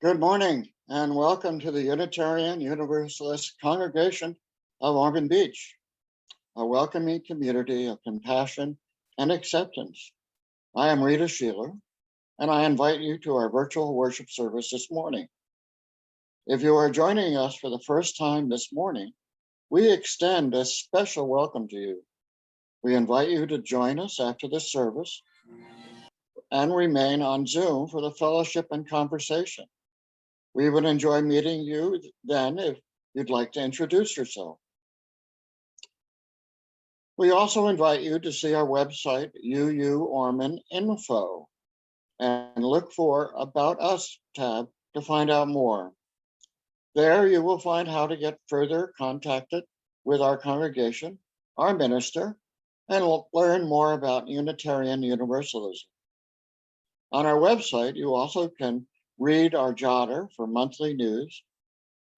Good morning and welcome to the Unitarian Universalist Congregation of Ormond Beach, a welcoming community of compassion and acceptance. I am Rita Sheeler, and I invite you to our virtual worship service this morning. If you are joining us for the first time this morning, we extend a special welcome to you. We invite you to join us after the service and remain on Zoom for the fellowship and conversation. We would enjoy meeting you then if you'd like to introduce yourself. We also invite you to see our website, UU Ormond Info, and look for About Us tab to find out more. There you will find how to get further contacted with our congregation, our minister, and learn more about Unitarian Universalism. On our website, you also can read our jotter for monthly news,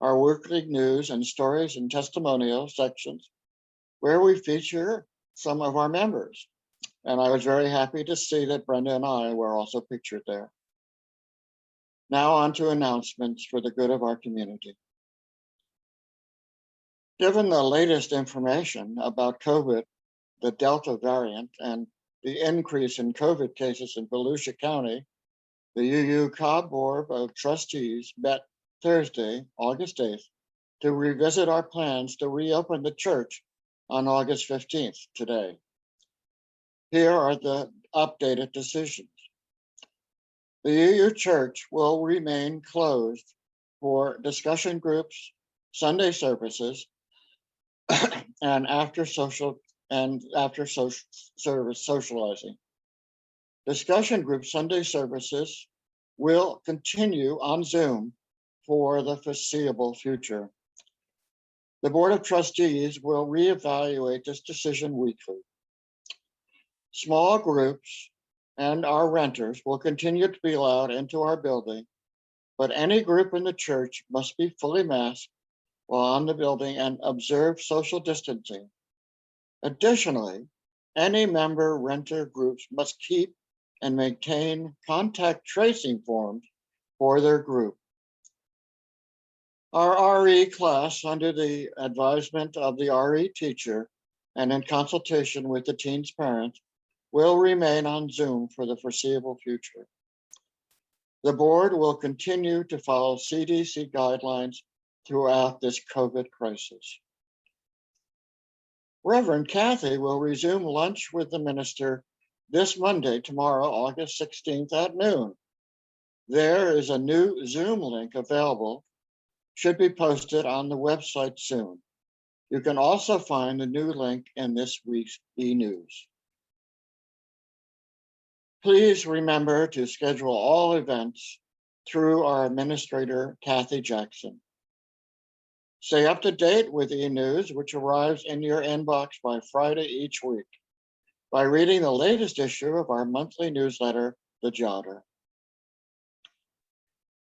our weekly news and stories and testimonial sections, where we feature some of our members. And I was very happy to see that Brenda and I were also pictured there. Now on to announcements for the good of our community. Given the latest information about COVID, the Delta variant, and the increase in COVID cases in Volusia County, the UU Cobb Board of Trustees met Thursday, August 8th, to revisit our plans to reopen the church on August 15th, today. Here are the updated decisions. The UU Church will remain closed for discussion groups, Sunday services, and after service socializing. Discussion group Sunday services will continue on Zoom for the foreseeable future. The Board of Trustees will reevaluate this decision weekly. Small groups and our renters will continue to be allowed into our building, but any group in the church must be fully masked while on the building and observe social distancing. Additionally, any member renter groups must keep and maintain contact tracing forms for their group. Our RE class, under the advisement of the RE teacher and in consultation with the teen's parents, will remain on Zoom for the foreseeable future. The board will continue to follow CDC guidelines throughout this COVID crisis. Reverend Kathy will resume lunch with the minister this Monday, tomorrow, August 16th at noon. There is a new Zoom link available, should be posted on the website soon. You can also find the new link in this week's e-news. Please remember to schedule all events through our administrator, Kathy Jackson. Stay up to date with e-news, which arrives in your inbox by Friday each week, by reading the latest issue of our monthly newsletter, The Jotter.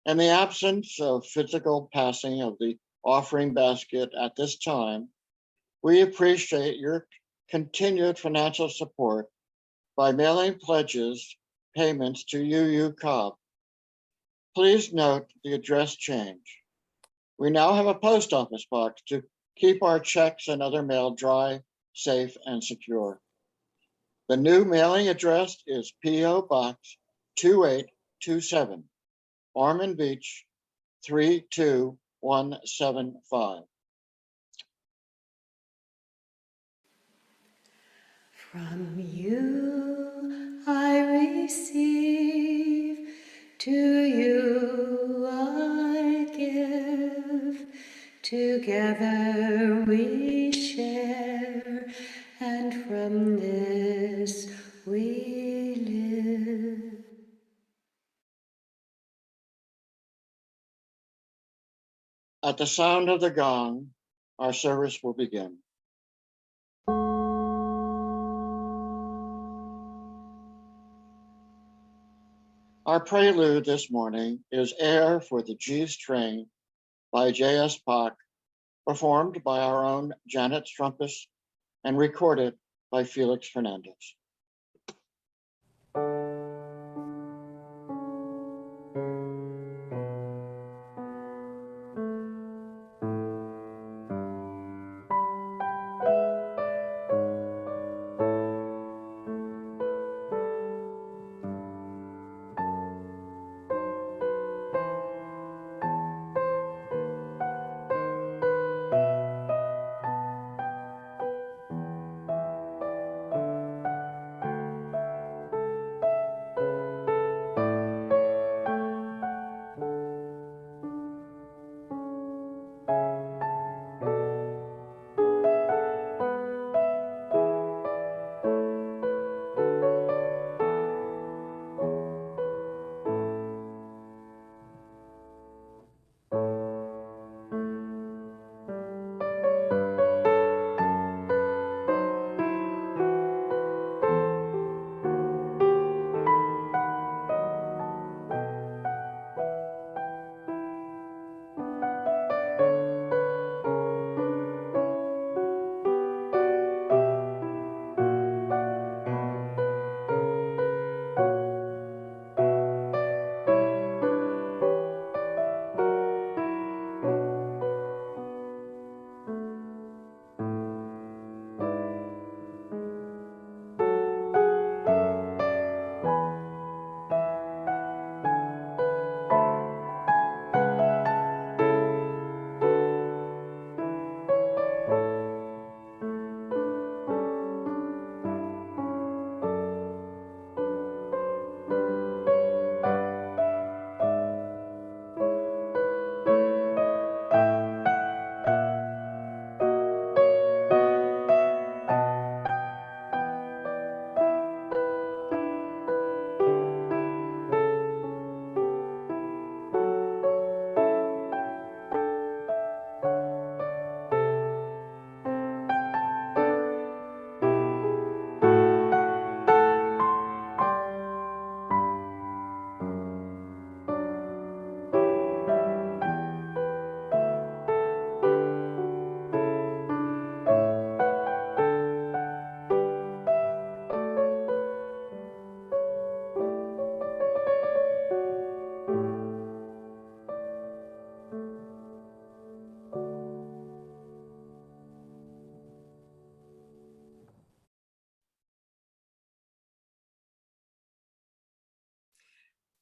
In the absence of physical passing of the offering basket at this time, we appreciate your continued financial support by mailing pledges payments to UU Cobb. Please note the address change. We now have a post office box to keep our checks and other mail dry, safe, and secure. The new mailing address is P.O. Box 2827, Ormond Beach 32175. From you I receive, to you I give. Together we share, and from this we live. At the sound of the gong, our service will begin. Our prelude this morning is Air for the G String by J.S. Bach, performed by our own Janet Strumpus and recorded by Felix Fernandez.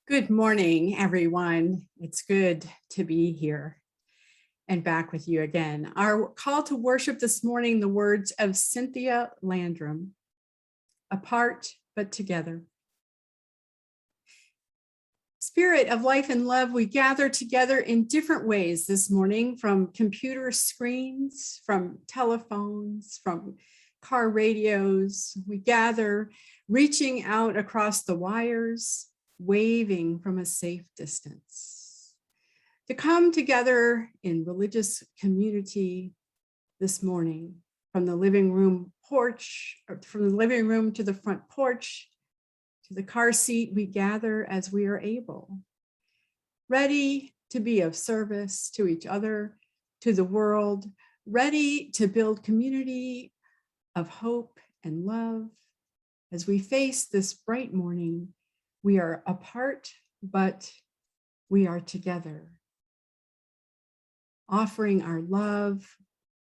Good morning, everyone. It's good to be here and back with you again. Our call to worship this morning, the words of Cynthia Landrum, apart but together. Spirit of life and love, we gather together in different ways this morning, from computer screens, from telephones, from car radios. We gather reaching out across the wires, waving from a safe distance. To come together in religious community this morning, from the living room porch, or from the living room to the front porch, to the car seat, we gather as we are able, ready to be of service to each other, to the world, ready to build community of hope and love. As we face this bright morning, we are apart, but we are together, offering our love,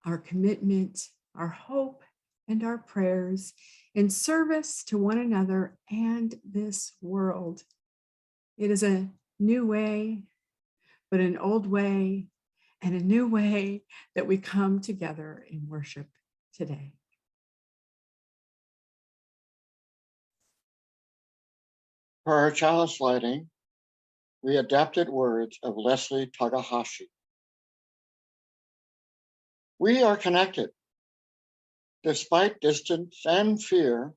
our commitment, our hope, and our prayers in service to one another and this world. It is a new way, but an old way, and a new way that we come together in worship today. For our chalice lighting, we adapted words of Leslie Takahashi. We are connected. Despite distance and fear,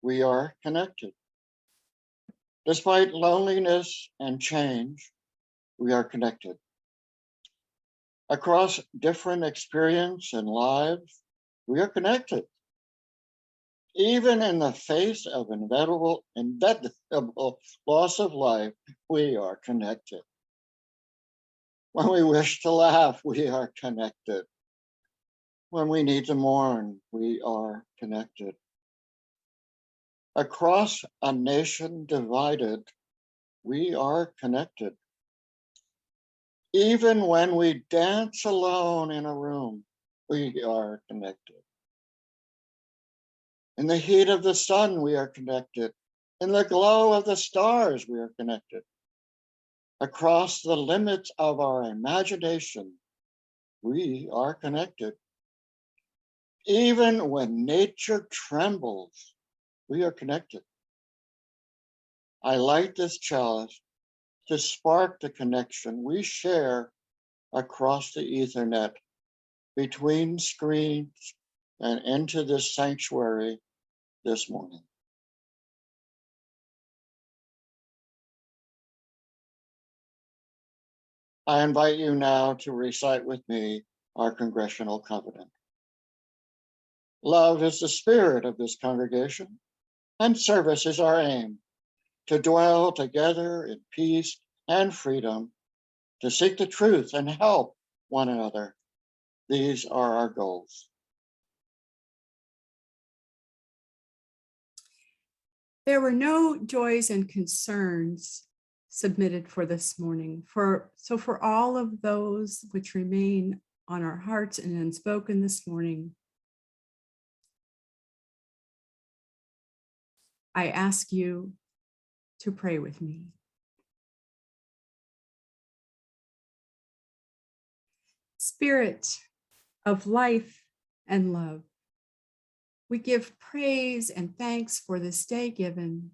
we are connected. Despite loneliness and change, we are connected. Across different experience and lives, we are connected. Even in the face of inevitable loss of life, we are connected. When we wish to laugh, we are connected. When we need to mourn, we are connected. Across a nation divided, we are connected. Even when we dance alone in a room, we are connected. In the heat of the sun, we are connected. In the glow of the stars, we are connected. Across the limits of our imagination, we are connected. Even when nature trembles, we are connected. I light this chalice to spark the connection we share across the Ethernet between screens and into this sanctuary this morning. I invite you now to recite with me our congregational covenant. Love is the spirit of this congregation, and service is our aim, to dwell together in peace and freedom, to seek the truth and help one another. These are our goals. There were no joys and concerns submitted for this morning. So for all of those which remain on our hearts and unspoken this morning, I ask you to pray with me. Spirit of life and love, we give praise and thanks for this day given,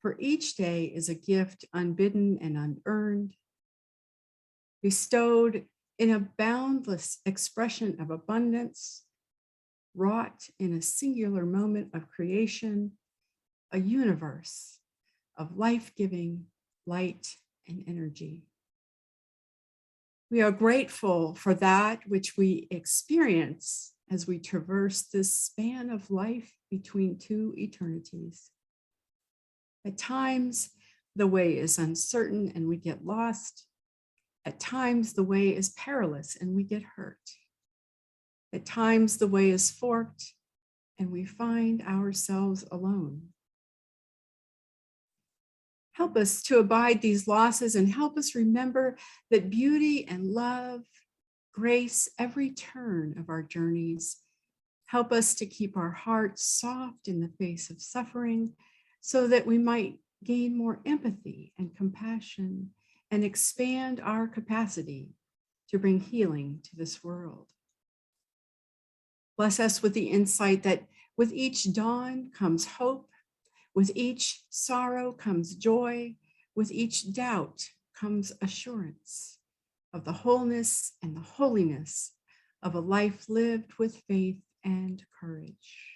for each day is a gift unbidden and unearned, bestowed in a boundless expression of abundance, wrought in a singular moment of creation, a universe of life-giving light and energy. We are grateful for that which we experience as we traverse this span of life between two eternities. At times, the way is uncertain and we get lost. At times, the way is perilous and we get hurt. At times, the way is forked and we find ourselves alone. Help us to abide these losses and help us remember that beauty and love grace every turn of our journeys. Help us to keep our hearts soft in the face of suffering so that we might gain more empathy and compassion, and expand our capacity to bring healing to this world. Bless us with the insight that with each dawn comes hope, with each sorrow comes joy, with each doubt comes assurance of the wholeness and the holiness of a life lived with faith and courage.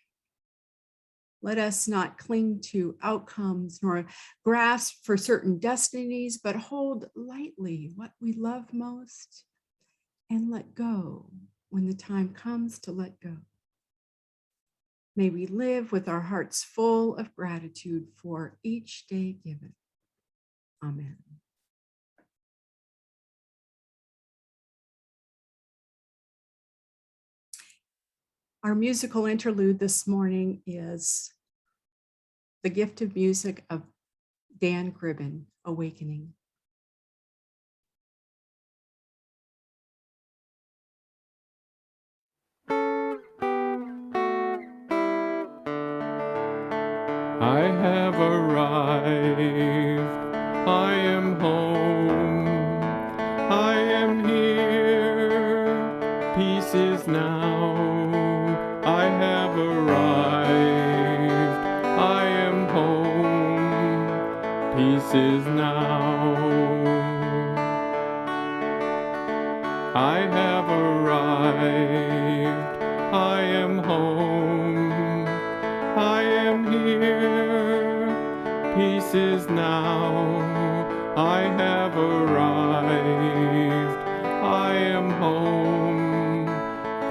Let us not cling to outcomes nor grasp for certain destinies, but hold lightly what we love most and let go when the time comes to let go. May we live with our hearts full of gratitude for each day given. Amen. Our musical interlude this morning is The Gift of Music of Dan Gribben, Awakening. I have arrived, I am home, I am here, peace is now. I have arrived, I am home, peace is now. I have arrived, I am home, I am here, peace is now. I have arrived, I am home,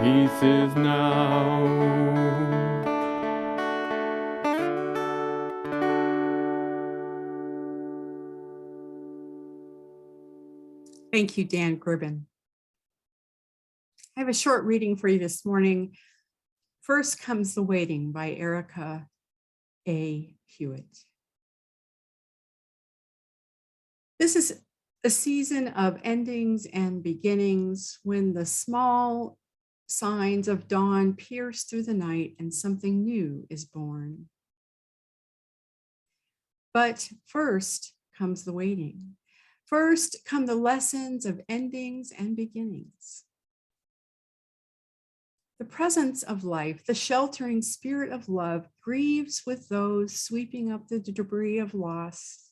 peace is now. Thank you, Dan Gribben. I have a short reading for you this morning. First comes The Waiting by Erica A. Hewitt. This is a season of endings and beginnings when the small signs of dawn pierce through the night and something new is born. But first comes the waiting. First come the lessons of endings and beginnings. The presence of life, the sheltering spirit of love, grieves with those sweeping up the debris of loss,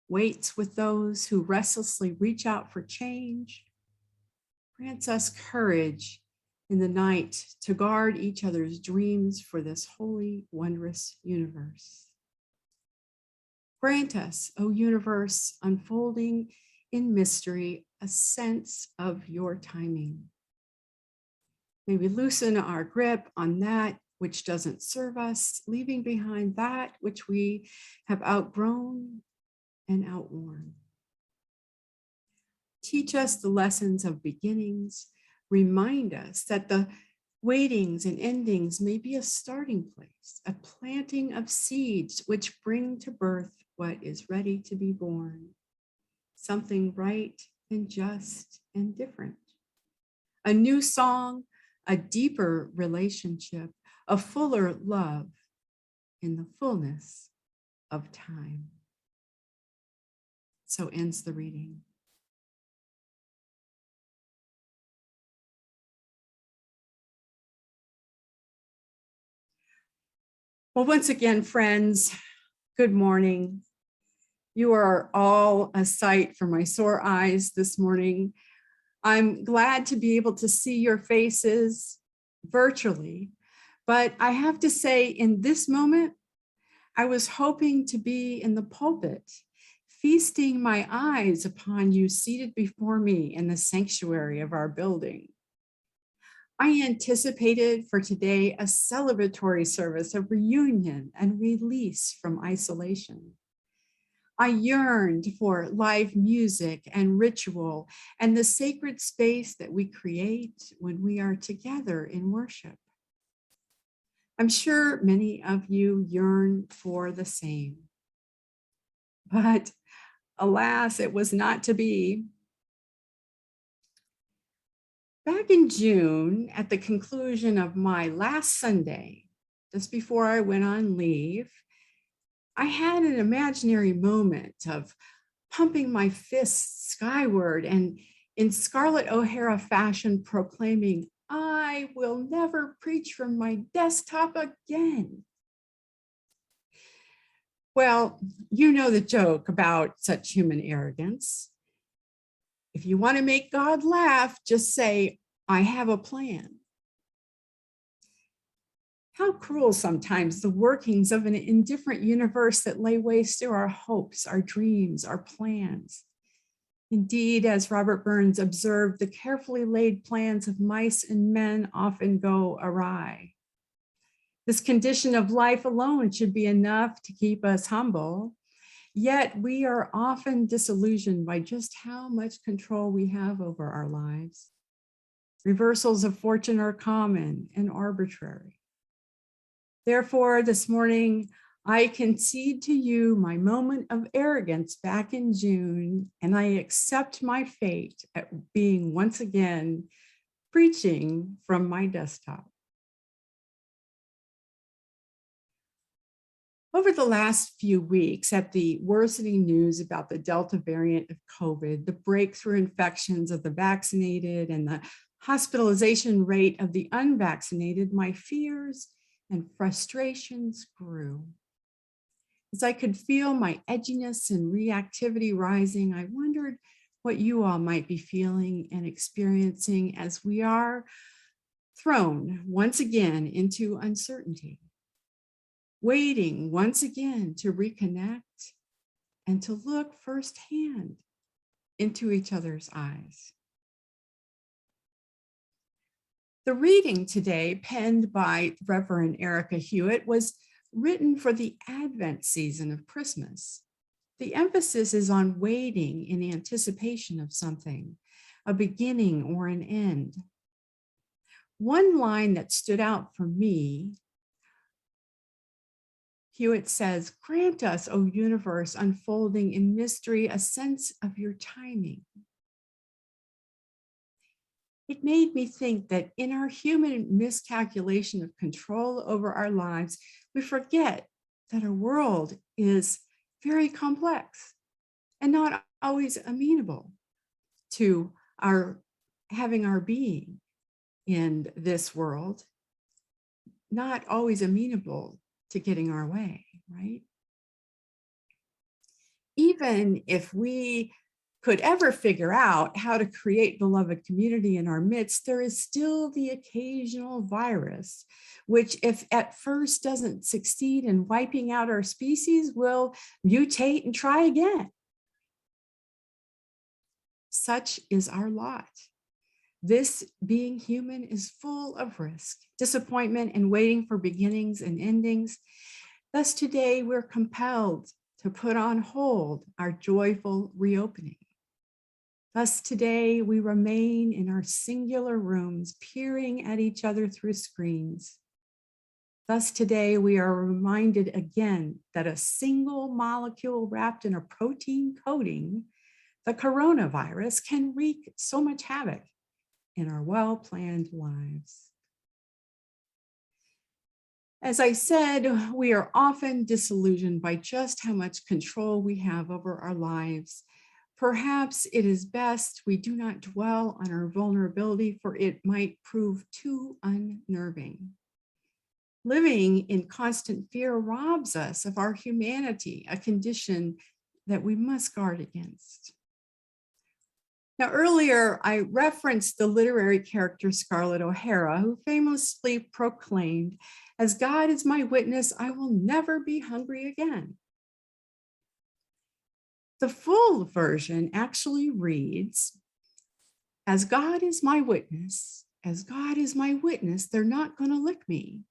waits with those who restlessly reach out for change, grants us courage in the night to guard each other's dreams for this holy, wondrous universe. Grant us, O universe, unfolding in mystery, a sense of your timing. May we loosen our grip on that which doesn't serve us, leaving behind that which we have outgrown and outworn. Teach us the lessons of beginnings. Remind us that the waitings and endings may be a starting place, a planting of seeds which bring to birth what is ready to be born, something right and just and different. A new song, a deeper relationship, a fuller love in the fullness of time. So ends the reading. Well, once again, friends, good morning. You are all a sight for my sore eyes this morning. I'm glad to be able to see your faces virtually, but I have to say in this moment, I was hoping to be in the pulpit, feasting my eyes upon you seated before me in the sanctuary of our building. I anticipated for today a celebratory service of reunion and release from isolation. I yearned for live music and ritual and the sacred space that we create when we are together in worship. I'm sure many of you yearn for the same. But alas, it was not to be. Back in June, at the conclusion of my last Sunday, just before I went on leave, I had an imaginary moment of pumping my fists skyward and in Scarlett O'Hara fashion proclaiming, "I will never preach from my desktop again." Well, you know the joke about such human arrogance. If you want to make God laugh, just say, "I have a plan." How cruel sometimes the workings of an indifferent universe that lay waste to our hopes, our dreams, our plans. Indeed, as Robert Burns observed, the carefully laid plans of mice and men often go awry. This condition of life alone should be enough to keep us humble, yet we are often disillusioned by just how much control we have over our lives. Reversals of fortune are common and arbitrary. Therefore, this morning, I concede to you my moment of arrogance back in June, and I accept my fate at being once again preaching from my desktop. Over the last few weeks, at the worsening news about the Delta variant of COVID, the breakthrough infections of the vaccinated, and the hospitalization rate of the unvaccinated, my fears and frustrations grew. As I could feel my edginess and reactivity rising, I wondered what you all might be feeling and experiencing as we are thrown once again into uncertainty, waiting once again to reconnect and to look firsthand into each other's eyes. The reading today, penned by Reverend Erica Hewitt, was written for the Advent season of Christmas. The emphasis is on waiting in anticipation of something, a beginning or an end. One line that stood out for me, Hewitt says, "Grant us, O universe, unfolding in mystery, a sense of your timing." It made me think that in our human miscalculation of control over our lives, we forget that our world is very complex and not always amenable to our having our being in this world, not always amenable to getting our way, right? Even if we could ever figure out how to create beloved community in our midst, there is still the occasional virus, which if at first doesn't succeed in wiping out our species, will mutate and try again. Such is our lot. This being human is full of risk, disappointment, and waiting for beginnings and endings. Thus today we're compelled to put on hold our joyful reopening. Thus today we remain in our singular rooms, peering at each other through screens. Thus today we are reminded again that a single molecule wrapped in a protein coating, the coronavirus, can wreak so much havoc in our well-planned lives. As I said, we are often disillusioned by just how much control we have over our lives. Perhaps it is best we do not dwell on our vulnerability, for it might prove too unnerving. Living in constant fear robs us of our humanity, a condition that we must guard against. Now, earlier, I referenced the literary character Scarlett O'Hara, who famously proclaimed, "As God is my witness, I will never be hungry again." The full version actually reads, "As God is my witness, as God is my witness, they're not going to lick me.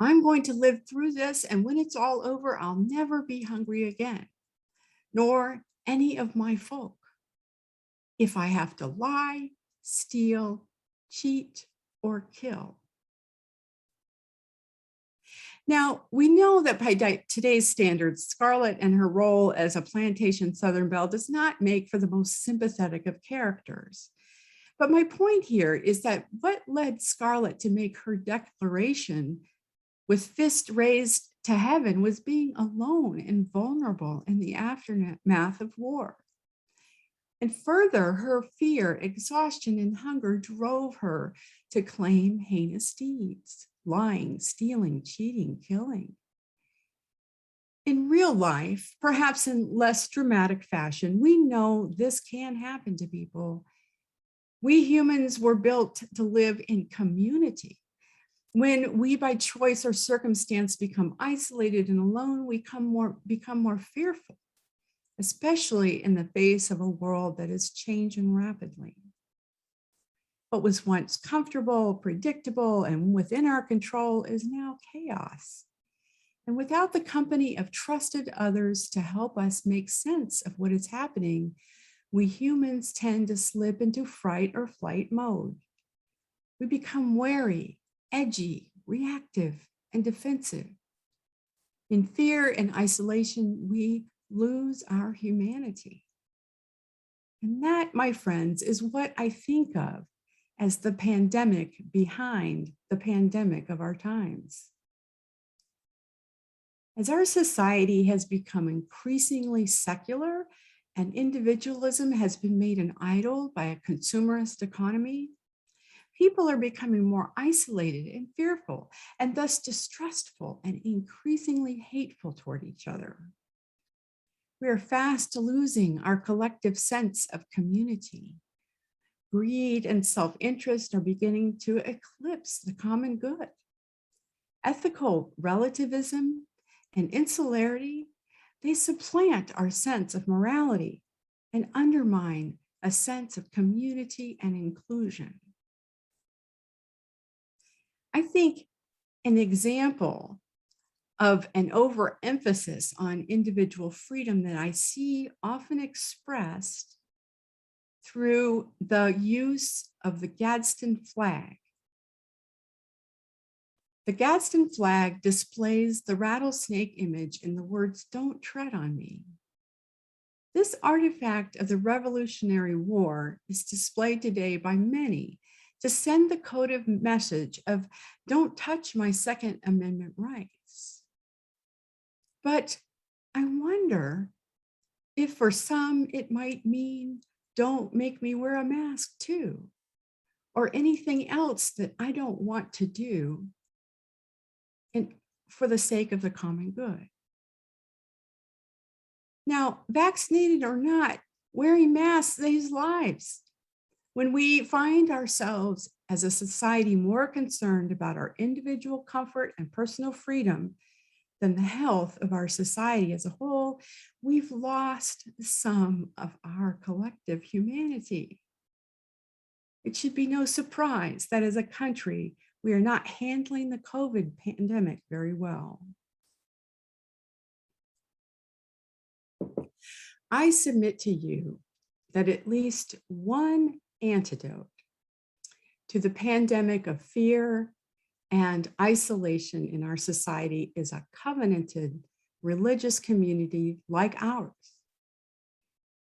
I'm going to live through this, and when it's all over, I'll never be hungry again, nor any of my folk. If I have to lie, steal, cheat, or kill." Now, we know that by today's standards, Scarlett and her role as a plantation Southern belle does not make for the most sympathetic of characters. But my point here is that what led Scarlett to make her declaration with fist raised to heaven was being alone and vulnerable in the aftermath of war. And further, her fear, exhaustion, and hunger drove her to claim heinous deeds, lying, stealing, cheating, killing. In real life, perhaps in less dramatic fashion, we know this can happen to people. We humans were built to live in community. When we, by choice or circumstance, become isolated and alone, we become more fearful, especially in the face of a world that is changing rapidly. What was once comfortable, predictable, and within our control is now chaos. And without the company of trusted others to help us make sense of what is happening, we humans tend to slip into fright or flight mode. We become wary, edgy, reactive, and defensive. In fear and isolation, we lose our humanity. And that, my friends, is what I think of as the pandemic behind the pandemic of our times. As our society has become increasingly secular and individualism has been made an idol by a consumerist economy, people are becoming more isolated and fearful, and thus distrustful and increasingly hateful toward each other. We are fast losing our collective sense of community. Greed and self-interest are beginning to eclipse the common good. Ethical relativism and insularity, they supplant our sense of morality and undermine a sense of community and inclusion. I think an example of an overemphasis on individual freedom that I see often expressed through the use of the Gadsden flag. The Gadsden flag displays the rattlesnake image in the words, "Don't tread on me." This artifact of the Revolutionary War is displayed today by many to send the coded message of don't touch my Second Amendment rights. But I wonder if for some it might mean don't make me wear a mask too, or anything else that I don't want to do for the sake of the common good. Now, vaccinated or not, wearing masks saves lives. When we find ourselves as a society more concerned about our individual comfort and personal freedom than the health of our society as a whole, we've lost some of our collective humanity. It should be no surprise that as a country, we are not handling the COVID pandemic very well. I submit to you that at least one antidote to the pandemic of fear and isolation in our society is a covenanted religious community like ours.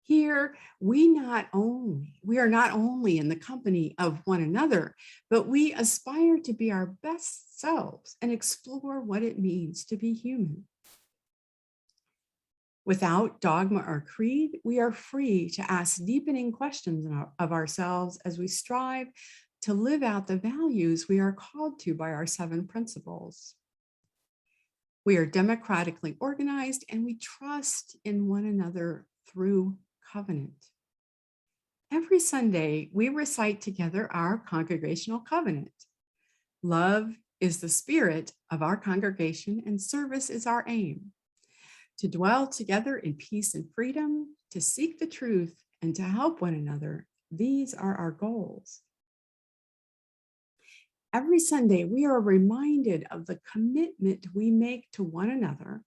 Here, we are not only in the company of one another, but we aspire to be our best selves and explore what it means to be human. Without dogma or creed, we are free to ask deepening questions of ourselves as we strive to live out the values we are called to by our 7 principles. We are democratically organized and we trust in one another through covenant. Every Sunday, we recite together our congregational covenant. Love is the spirit of our congregation and service is our aim. To dwell together in peace and freedom, to seek the truth, and to help one another, these are our goals. Every Sunday, we are reminded of the commitment we make to one another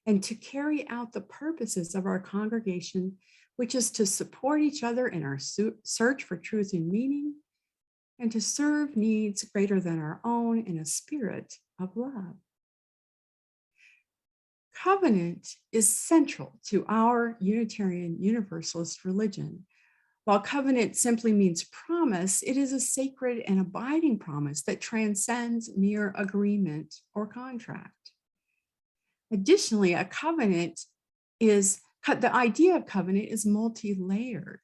and to carry out the purposes of our congregation, which is to support each other in our search for truth and meaning, and to serve needs greater than our own in a spirit of love. Covenant is central to our Unitarian Universalist religion. While covenant simply means promise, it is a sacred and abiding promise that transcends mere agreement or contract. Additionally, a covenant is, the idea of covenant is multi-layered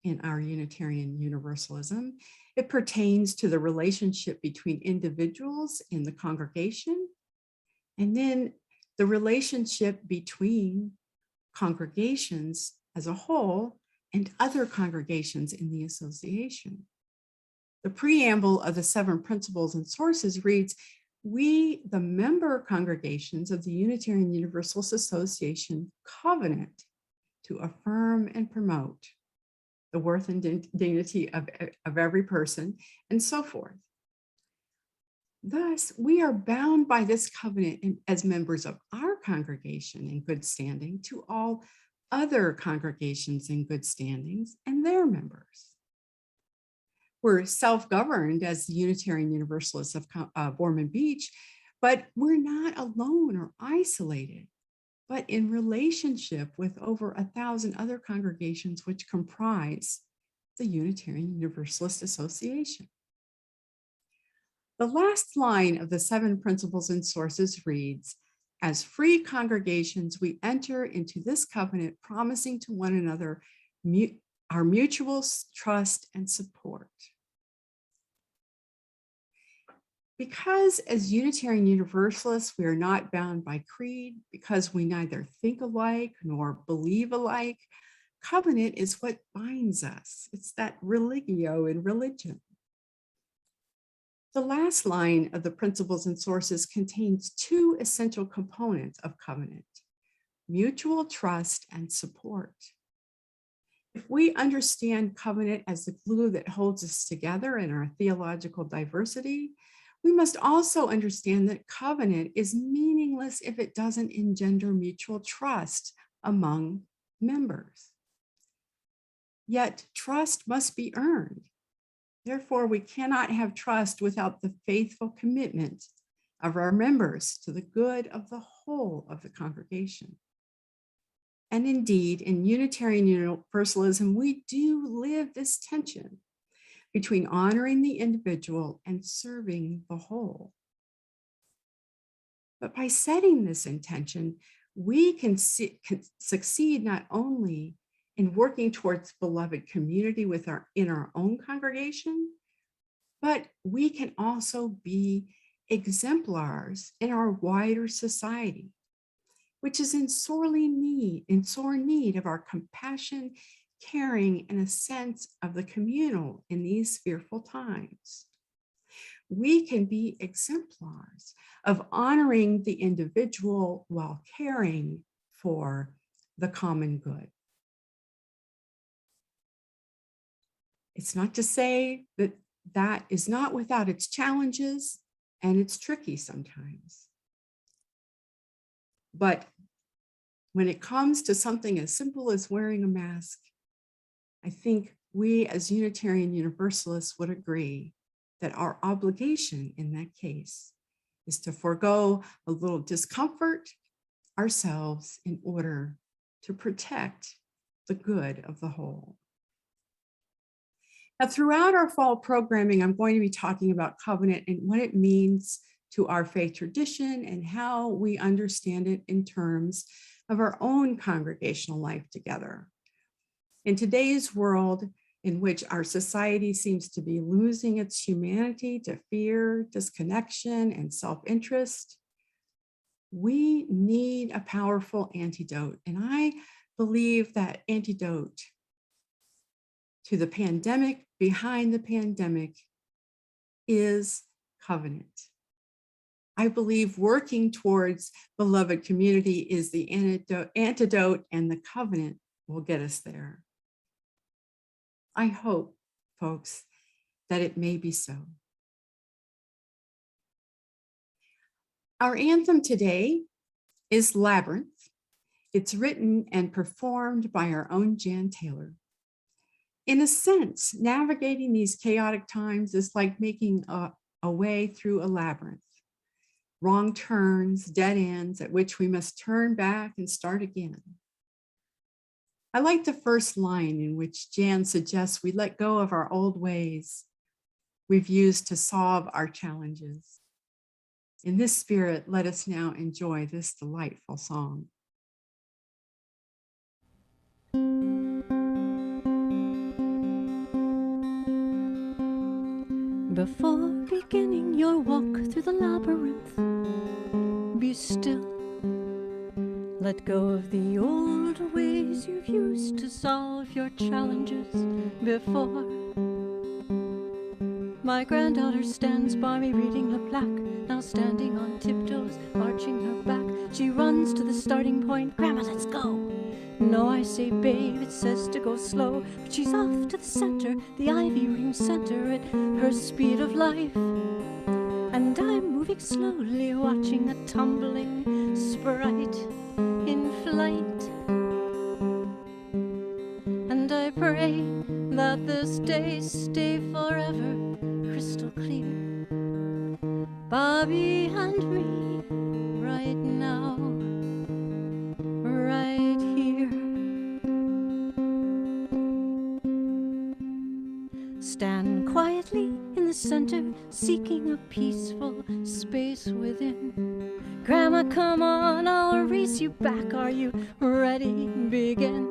in our Unitarian Universalism. It pertains to the relationship between individuals in the congregation, and then the relationship between congregations as a whole and other congregations in the association. The preamble of the 7 Principles and Sources reads, "We, the member congregations of the Unitarian Universalist Association, covenant to affirm and promote the worth and dignity of every person," and so forth. Thus, we are bound by this covenant as members of our congregation in good standing to all other congregations in good standings and their members. We're self-governed as the Unitarian Universalists of Boorman Beach, but we're not alone or isolated, but in relationship with over 1,000 other congregations which comprise the Unitarian Universalist Association. The last line of the 7 Principles and Sources reads, "As free congregations, we enter into this covenant, promising to one another our mutual trust and support." Because as Unitarian Universalists, we are not bound by creed, because we neither think alike nor believe alike, covenant is what binds us. It's that religio in religion. The last line of the Principles and Sources contains 2 essential components of covenant: mutual trust and support. If we understand covenant as the glue that holds us together in our theological diversity, we must also understand that covenant is meaningless if it doesn't engender mutual trust among members. Yet trust must be earned. Therefore, we cannot have trust without the faithful commitment of our members to the good of the whole of the congregation. And indeed, in Unitarian Universalism, we do live this tension between honoring the individual and serving the whole. But by setting this intention, we can succeed not only in working towards beloved community in our own congregation, but we can also be exemplars in our wider society, which is in sore need of our compassion, caring, and a sense of the communal in these fearful times. We can be exemplars of honoring the individual while caring for the common good. It's not to say that that is not without its challenges, and it's tricky sometimes. But when it comes to something as simple as wearing a mask, I think we as Unitarian Universalists would agree that our obligation in that case is to forego a little discomfort ourselves in order to protect the good of the whole. Now, throughout our fall programming, I'm going to be talking about covenant and what it means to our faith tradition and how we understand it in terms of our own congregational life together. In today's world, in which our society seems to be losing its humanity to fear, disconnection, and self-interest, we need a powerful antidote. And I believe that antidote to the pandemic, behind the pandemic, is covenant. I believe working towards beloved community is the antidote, and the covenant will get us there. I hope, folks, that it may be so. Our anthem today is Labyrinth. It's written and performed by our own Jan Taylor. In a sense, navigating these chaotic times is like making a way through a labyrinth. Wrong turns, dead ends at which we must turn back and start again. I like the first line in which Jan suggests we let go of our old ways we've used to solve our challenges. In this spirit, let us now enjoy this delightful song. Before beginning your walk through the labyrinth, be still. Let go of the old ways you've used to solve your challenges before. My granddaughter stands by me reading the plaque, now standing on tiptoes, arching her back. She runs to the starting point. Grandma, let's go. No, I say, babe, it says to go slow. But she's off to the center, the ivy ring center, at her speed of life. And I'm moving slowly, watching a tumbling sprite in flight. And I pray that this day stay forever crystal clear. Bobby and me, right now, right here. Stand quietly in the center, seeking a peaceful space within. Grandma, come on, I'll race you back. Are you ready? Begin.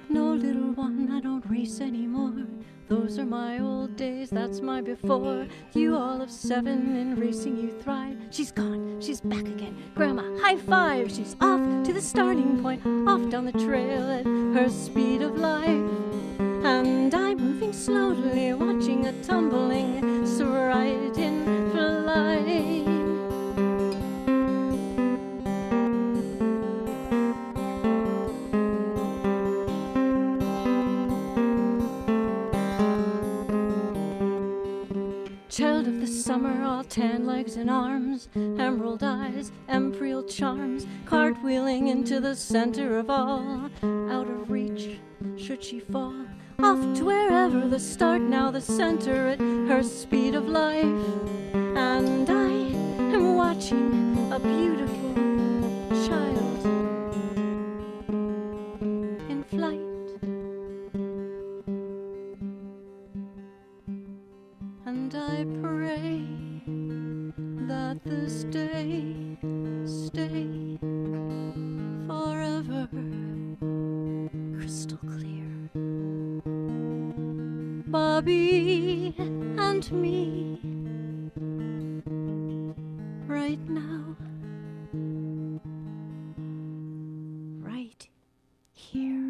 No, little one, I don't race anymore. Those are my old days, that's my before. You all of 7, in racing you thrive. She's gone, she's back again. Grandma, high five. She's off to the starting point, off down the trail at her speed of life. And I'm moving slowly, watching a tumbling sprite in flight. Child of the summer, all tan legs and arms, emerald eyes, imperial charms, cartwheeling into the center of all, out of reach, should she fall. Off to wherever the start, now the center at her speed of life. And I am watching a beautiful child in flight. And I pray that this day stay forever crystal clear. Bobby and me, right now, right here.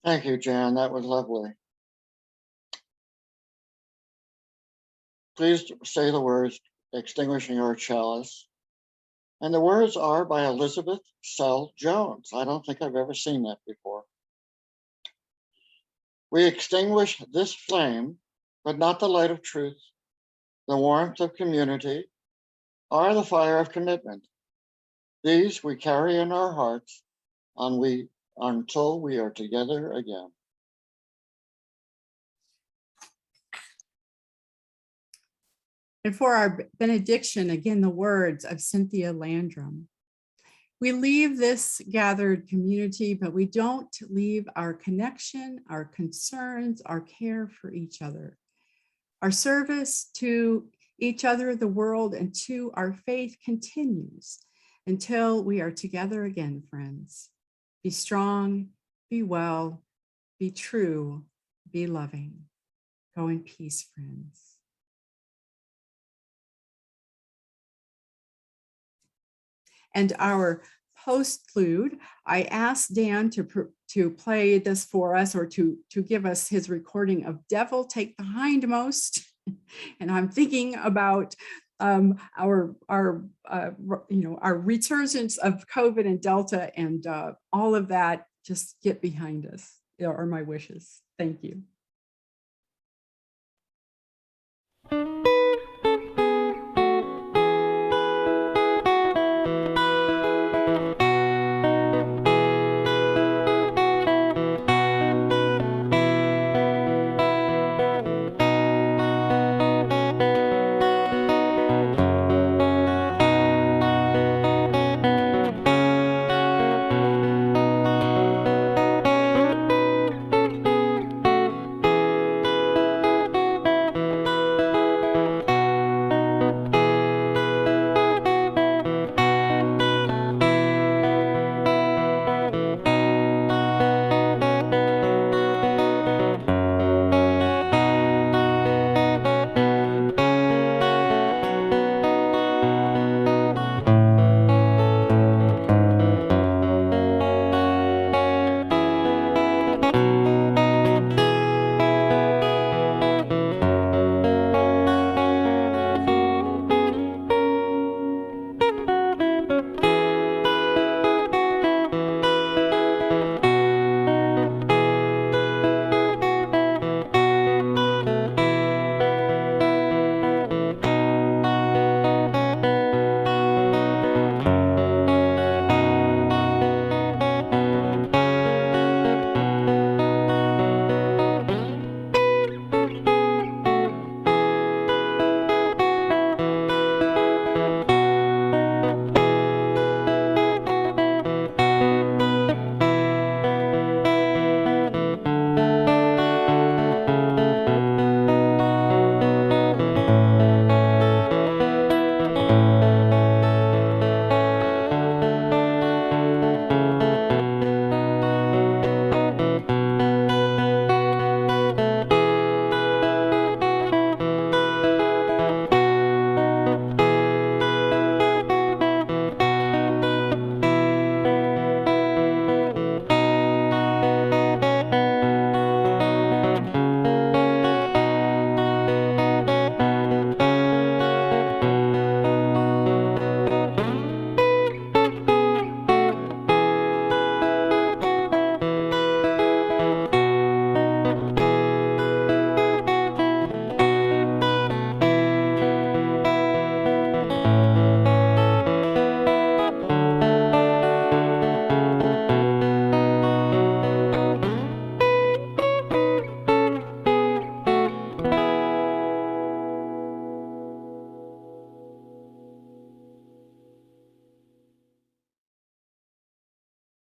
Thank you, Jan. That was lovely. Please say the words, extinguishing our chalice. And the words are by Elizabeth Sell Jones. I don't think I've ever seen that before. We extinguish this flame, but not the light of truth, the warmth of community, or the fire of commitment. These we carry in our hearts until we are together again. And for our benediction, again, the words of Cynthia Landrum. We leave this gathered community, but we don't leave our connection, our concerns, our care for each other. Our service to each other, the world, and to our faith continues until we are together again, friends. Be strong, be well, be true, be loving. Go in peace, friends. And our postlude, I asked Dan to play this for us, or to give us his recording of Devil Take the Hindmost. And I'm thinking about our resurgence of COVID and Delta, and all of that just get behind us, are my wishes. Thank you.